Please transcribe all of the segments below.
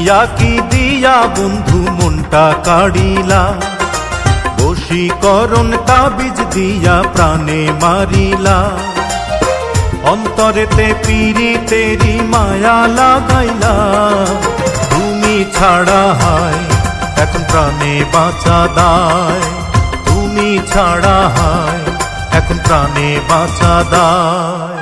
কি দিয়া বন্ধু মনটা কাড়িলা, বশীকরণ তাবিজ দিয়া প্রাণে মারিলা। অন্তরেতে পীড়িতেরি মায়া লাগাইলা, তুমি ছাড়া হায় এখন প্রাণে বাঁচা দায়। তুমি ছাড়া হায় এখন প্রাণে বাঁচা দায়।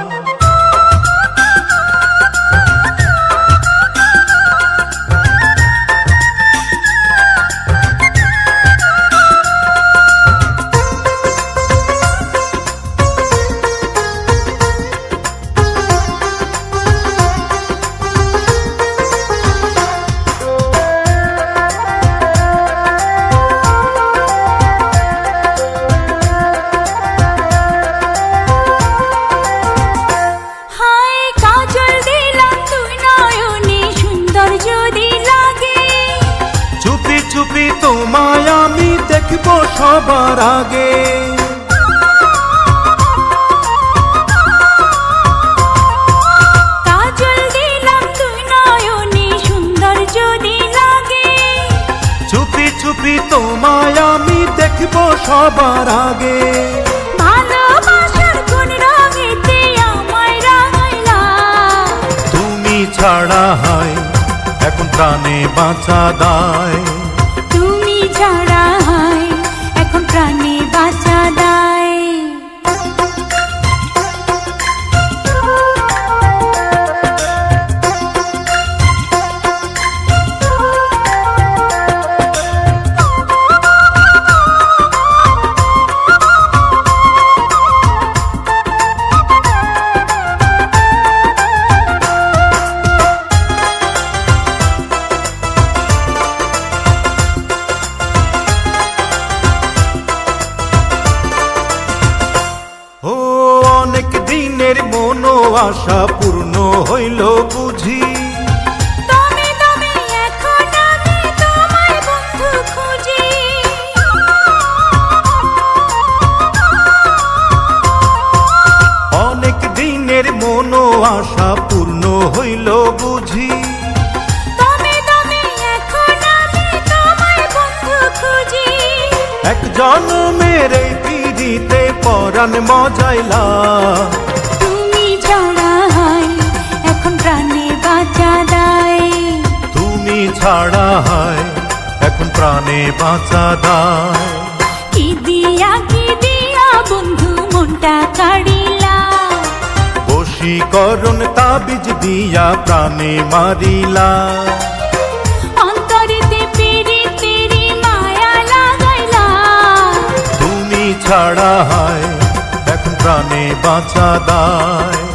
চুপি তোমায় আমি দেখব সবার আগে, কাজল দিলাম তুই নয়নে সুন্দর যদি লাগে। চুপি চুপি তোমায় আমি দেখব সবার আগে। ভালোবাসার কোন রঙেতে আমায় রাঙাইলা, তুমি ছাড়া হায় এখন প্রাণে বাঁচা দায়। তুমি ছাড়া হায় এখন প্রাণে বাঁচা দায়। অনেক দিনের মনো আশা পূর্ণ হইল বুঝি, দমে দমে এখন আমি তোমায় বন্ধু খুঁজি। অনেক দিনের মনো আশা পূর্ণ হইল বুঝি, দমে দমে এখন আমি তোমায় বন্ধু খুঁজি। এক জন্মের এই পিড়িতে পরাণ মজাইলা, তুমি ছাড়া হায় এখন প্রাণে বাঁচা দায়। তুমি ছাড়া হায় এখন প্রাণে বাঁচা দায়। কি দিয়া বন্ধু মনটা কাড়িলা, বশীকরণ তাবিজ দিয়া প্রাণে মারিলা। অন্তরেতে পীড়িতেরি মায়া লাগাইলা, তুমি ছাড়া হায় এখন প্রাণে বাঁচা দায়।